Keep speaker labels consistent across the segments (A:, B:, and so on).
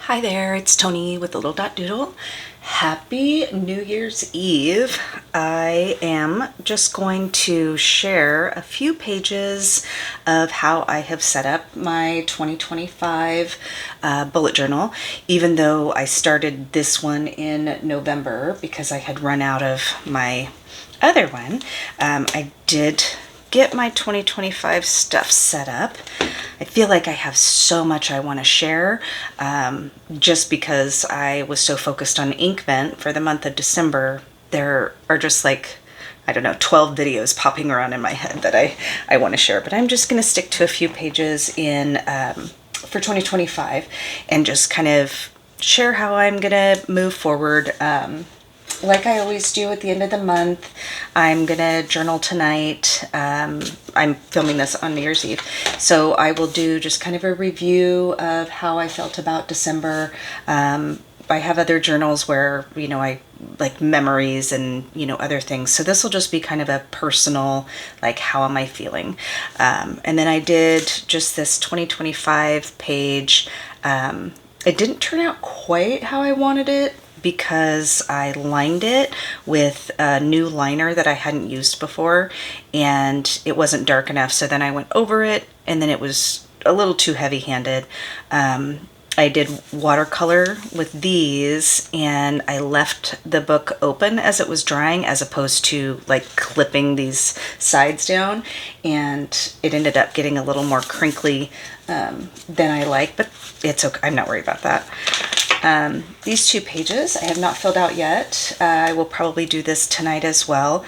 A: Hi there, it's Tony with lidl.doodle. Happy New Year's Eve. I am just going to share a few pages of how I have set up my 2025 bullet journal, even though I started this one in November because I had run out of my other one. I did get my 2025 stuff set up. I feel like I have so much I want to share, just because I was so focused on Inkvent for the month of December. There are just 12 videos popping around in my head that I want to share, but I'm just going to stick to a few pages for 2025 and just kind of share how I'm going to move forward. Like I always do at the end of the month, I'm gonna journal tonight. I'm filming this on New Year's Eve, so I will do just kind of a review of how I felt about December. I have other journals where, I like memories and, other things. So this will just be kind of a personal, how am I feeling? And then I did just this 2025 page. It didn't turn out quite how I wanted it, because I lined it with a new liner that I hadn't used before, and it wasn't dark enough. So then I went over it, and then it was a little too heavy-handed. I did watercolor with these, and I left the book open as it was drying, as opposed to clipping these sides down, and it ended up getting a little more crinkly than I like, but it's okay. I'm not worried about that. These two pages I have not filled out yet. I will probably do this tonight as well.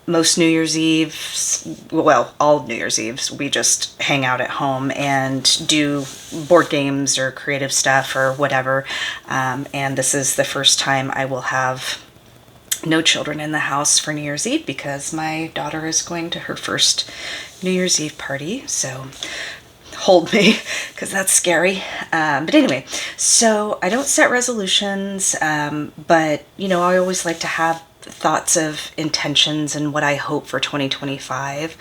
A: Most New Year's Eves, well, all New Year's Eves, we just hang out at home and do board games or creative stuff or whatever. And this is the first time I will have no children in the house for New Year's Eve, because my daughter is going to her first New Year's Eve party. So hold me, because that's scary. But anyway, so I don't set resolutions, but I always like to have thoughts of intentions and what I hope for 2025.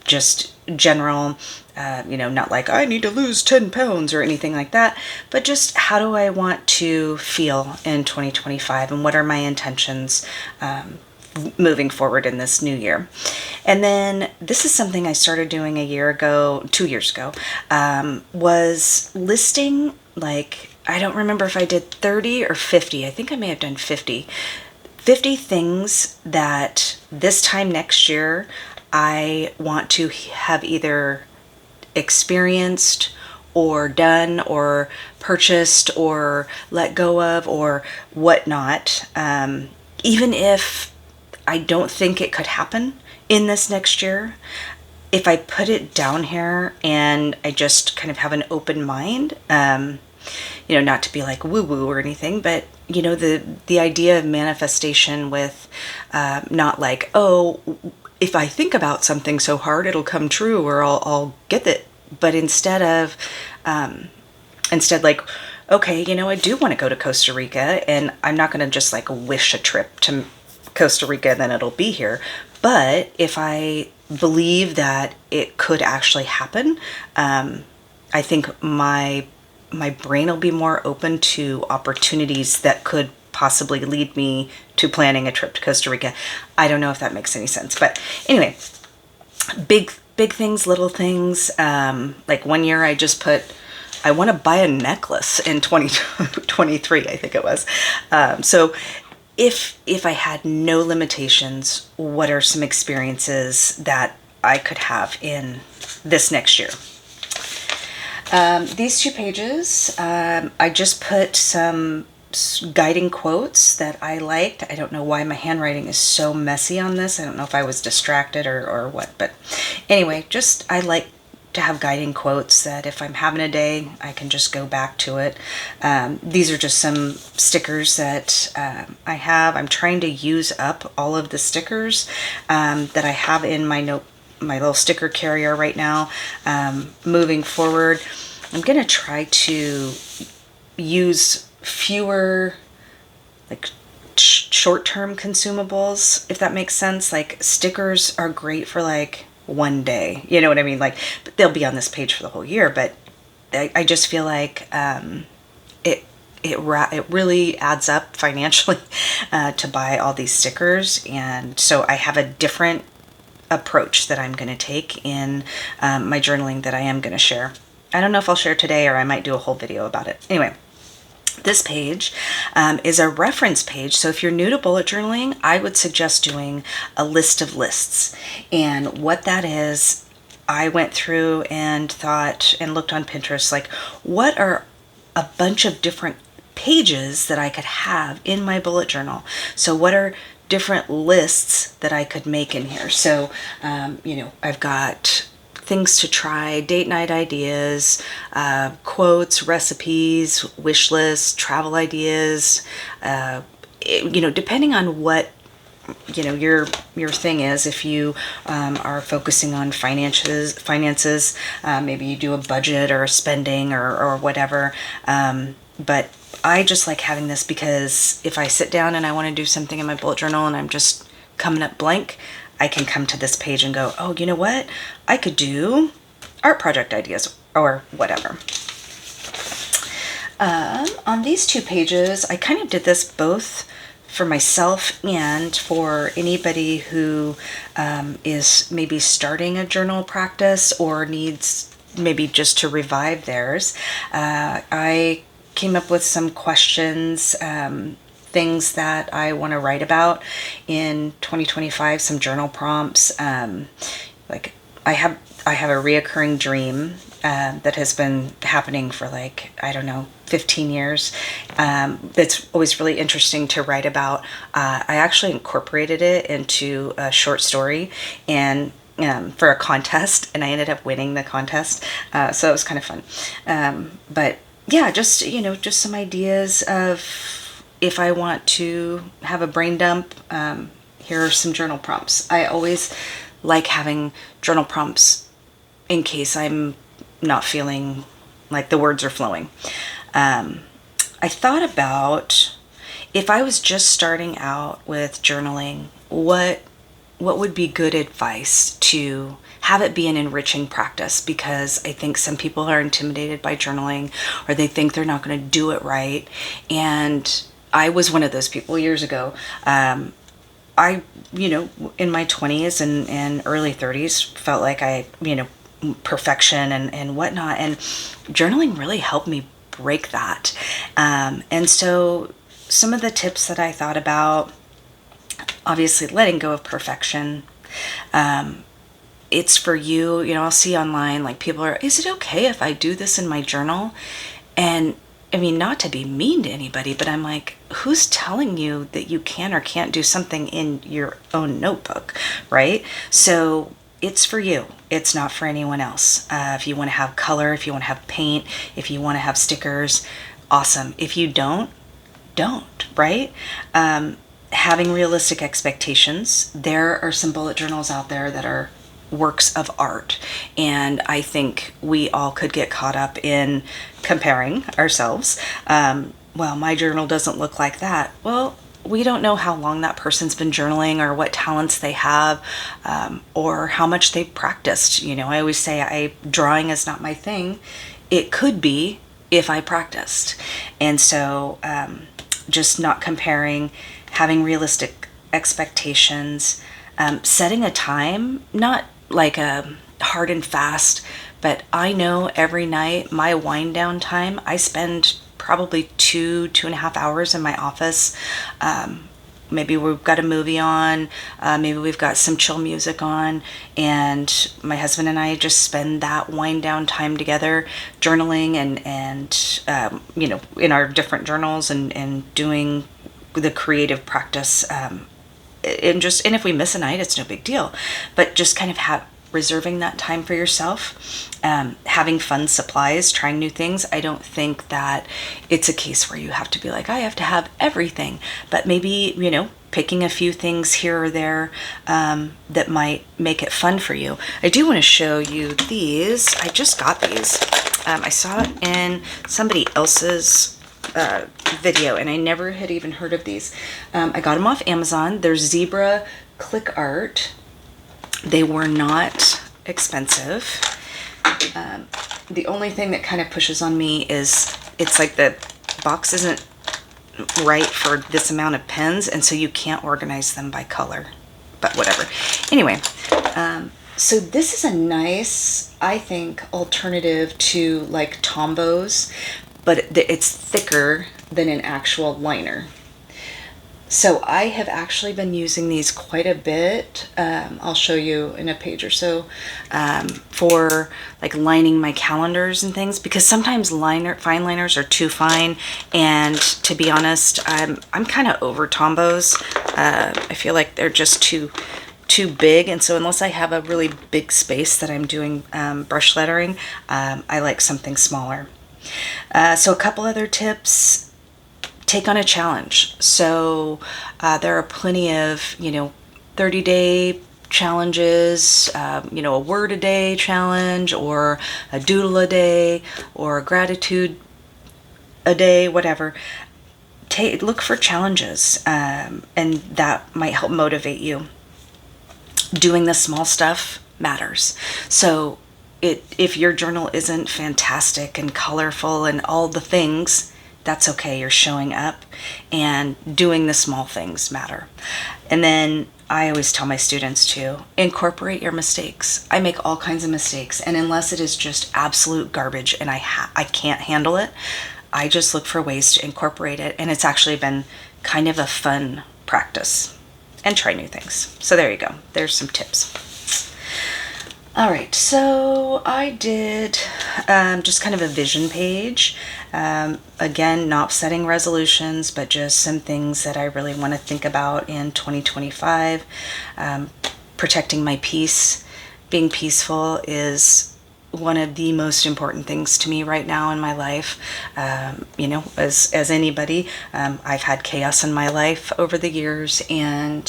A: Just general, not like I need to lose 10 pounds or anything like that, but just how do I want to feel in 2025, and what are my intentions moving forward in this new year. And then this is something I started doing 2 years ago, was listing, I don't remember if I did 30 or 50. I think I may have done 50 things that this time next year I want to have either experienced or done or purchased or let go of or whatnot. Even if I don't think it could happen in this next year, if I put it down here and I just kind of have an open mind, not to be like woo-woo or anything, but the idea of manifestation with not like, oh, if I think about something so hard it'll come true or I'll get it, but instead okay, I do want to go to Costa Rica, and I'm not going to just wish a trip to Costa Rica and then it'll be here. But if I believe that it could actually happen, I think my brain will be more open to opportunities that could possibly lead me to planning a trip to Costa Rica. I don't know if that makes any sense, but anyway, big things, little things. Like one year I just put, I want to buy a necklace in 2023, I think it was. So if I had no limitations, what are some experiences that I could have in this next year? These two pages, I just put some guiding quotes that I liked. I don't know why my handwriting is so messy on this. I don't know if I was distracted or what, but anyway, I like to have guiding quotes that if I'm having a day, I can just go back to it. These are just some stickers that I have. I'm trying to use up all of the stickers that I have in my little sticker carrier right now. Moving forward, I'm going to try to use fewer short-term consumables, if that makes sense. Stickers are great for one day, you know what I mean? But they'll be on this page for the whole year. But I just feel like it really adds up financially to buy all these stickers. And so I have a different approach that I'm going to take in my journaling that I am going to share. I don't know if I'll share today, or I might do a whole video about it. Anyway, this page is a reference page. So if you're new to bullet journaling, I would suggest doing a list of lists. And what that is, I went through and thought and looked on Pinterest, like, what are a bunch of different pages that I could have in my bullet journal? So what are different lists that I could make in here? So, I've got things to try, date night ideas, quotes, recipes, wish lists, travel ideas, depending on what your thing is. If you are focusing on finances, maybe you do a budget or a spending or whatever. But I just like having this because if I sit down and I want to do something in my bullet journal and I'm just coming up blank, I can come to this page and go, oh, you know what? I could do art project ideas or whatever. On these two pages, I kind of did this both for myself and for anybody who is maybe starting a journal practice or needs maybe just to revive theirs. I came up with some questions, things that I want to write about in 2025, some journal prompts. Like I have a reoccurring dream that has been happening for 15 years. That's always really interesting to write about. I actually incorporated it into a short story and for a contest, and I ended up winning the contest. So it was kind of fun. But yeah, just some ideas of, if I want to have a brain dump, here are some journal prompts. I always like having journal prompts in case I'm not feeling like the words are flowing. I thought about, if I was just starting out with journaling, what would be good advice to have it be an enriching practice? Because I think some people are intimidated by journaling, or they think they're not going to do it right. And I was one of those people years ago. In my 20s and early 30s, felt like perfection and whatnot. And journaling really helped me break that. And so some of the tips that I thought about, obviously letting go of perfection. It's for you. I'll see online, like, people are, is it okay if I do this in my journal? And I mean, not to be mean to anybody, but I'm like, who's telling you that you can or can't do something in your own notebook, right? So it's for you. It's not for anyone else. If you want to have color, if you want to have paint, if you want to have stickers, awesome. If you don't, right? Having realistic expectations. There are some bullet journals out there that are works of art, and I think we all could get caught up in comparing ourselves. Well, my journal doesn't look like that. Well, we don't know how long that person's been journaling, or what talents they have, or how much they've practiced. I always say drawing is not my thing. It could be if I practiced. And so just not comparing, having realistic expectations, setting a time, not like a hard and fast, but I know every night my wind down time, I spend probably 2.5 hours in my office. Maybe we've got a movie on, maybe we've got some chill music on, and my husband and I just spend that wind down time together, journaling and in our different journals and doing the creative practice. And if we miss a night, it's no big deal, but just kind of reserving that time for yourself, having fun supplies, trying new things. I don't think that it's a case where you have to be like, I have to have everything, but maybe, picking a few things here or there that might make it fun for you. I do want to show you these. I just got these. I saw it in somebody else's video, and I never had even heard of these. I got them off Amazon. They're zebra click art. They were not expensive. The only thing that kind of pushes on me is it's like the box isn't right for this amount of pens, and so you can't organize them by color, but whatever. Anyway, so this is a nice, I think, alternative to like Tombows, but it's thicker than an actual liner. So I have actually been using these quite a bit. I'll show you in a page or so, for like lining my calendars and things, because sometimes fine liners are too fine, and to be honest, I'm kind of over Tombows. I feel like they're just too big, and so unless I have a really big space that I'm doing brush lettering, I like something smaller. So a couple other tips. Take on a challenge. So there are plenty of 30-day challenges, a word a day challenge, or a doodle a day, or a gratitude a day, whatever. Look for challenges, and that might help motivate you. Doing the small stuff matters. So if your journal isn't fantastic and colorful and all the things, that's okay. You're showing up, and doing the small things matter. And then I always tell my students to incorporate your mistakes. I make all kinds of mistakes, and unless it is just absolute garbage and I can't handle it, I just look for ways to incorporate it. And it's actually been kind of a fun practice, and try new things. So there you go. There's some tips. All right, so I did just kind of a vision page. Again, not setting resolutions, but just some things that I really want to think about in 2025. Protecting my peace. Being peaceful is one of the most important things to me right now in my life. As anybody, I've had chaos in my life over the years, and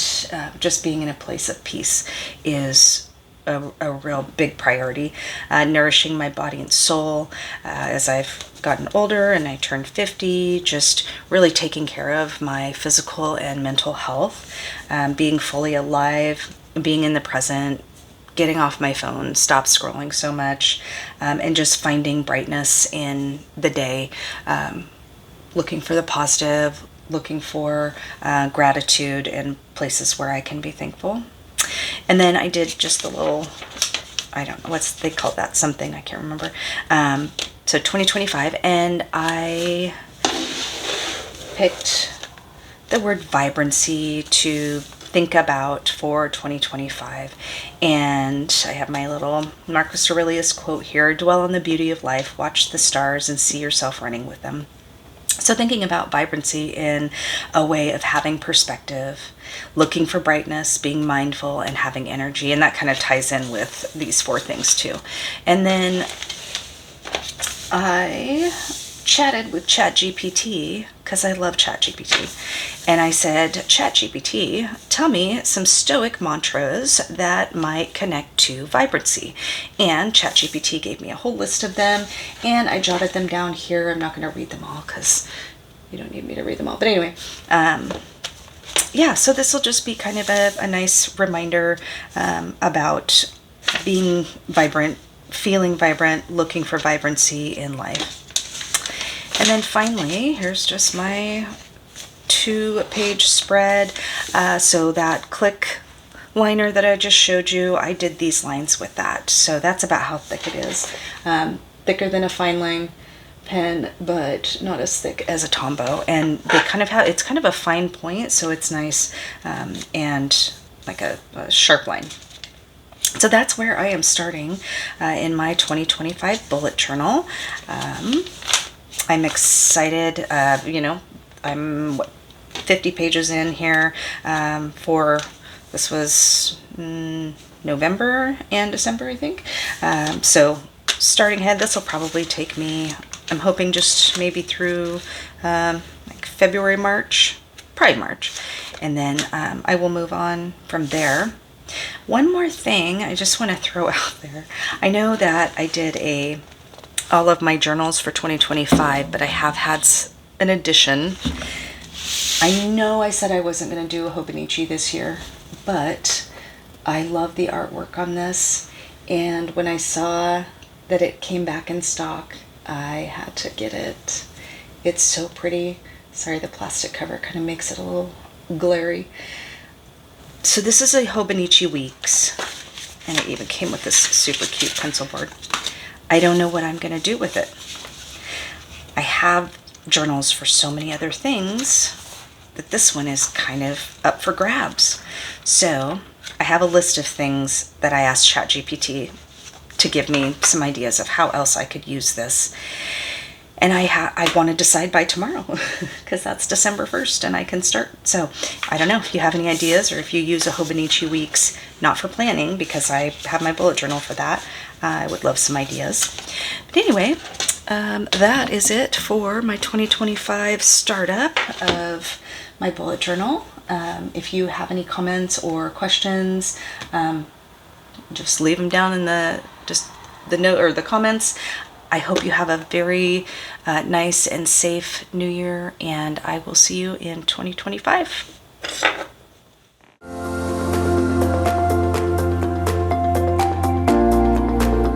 A: just being in a place of peace is a real big priority. Nourishing my body and soul as I've gotten older and I turned 50, just really taking care of my physical and mental health, being fully alive, being in the present, getting off my phone, stop scrolling so much, and just finding brightness in the day, looking for the positive, looking for gratitude and places where I can be thankful. And then I did just the little, I don't know, they call that, something, I can't remember. So 2025, and I picked the word vibrancy to think about for 2025. And I have my little Marcus Aurelius quote here: dwell on the beauty of life, watch the stars, and see yourself running with them. So thinking about vibrancy in a way of having perspective, looking for brightness, being mindful, and having energy. And that kind of ties in with these 4 things too. And then I chatted with ChatGPT, because I love ChatGPT. And I said, ChatGPT, tell me some Stoic mantras that might connect to vibrancy. And ChatGPT gave me a whole list of them, and I jotted them down here. I'm not going to read them all because you don't need me to read them all. But anyway, so this will just be kind of a nice reminder about being vibrant, feeling vibrant, looking for vibrancy in life. And then finally, here's just my 2-page spread. So that click liner that I just showed you, I did these lines with that. So that's about how thick it is. Thicker than a fine line pen, but not as thick as a Tombow. And they kind of have, it's kind of a fine point, so it's nice, and like a sharp line. So that's where I am starting in my 2025 bullet journal. I'm excited. I'm 50 pages in here this was November and December, I think. So starting ahead, this will probably take me, I'm hoping, just maybe through like February, March, probably March. And then I will move on from there. One more thing I just want to throw out there. I know that I did all of my journals for 2025, but I have had an addition. I know I said I wasn't going to do a Hobonichi this year, but I love the artwork on this, and when I saw that it came back in stock, I had to get it. It's so pretty. Sorry, the plastic cover kind of makes it a little glary. So this is a Hobonichi Weeks, and it even came with this super cute pencil board. I don't know what I'm going to do with it. I have journals for so many other things that this one is kind of up for grabs. So I have a list of things that I asked ChatGPT to give me some ideas of how else I could use this. And I want to decide by tomorrow because that's December 1st and I can start. So I don't know if you have any ideas or if you use a Hobonichi Weeks, not for planning because I have my bullet journal for that. I would love some ideas. But anyway, that is it for my 2025 startup of my bullet journal. If you have any comments or questions, just leave them down in the note or the comments. I hope you have a very nice and safe new year, and I will see you in 2025.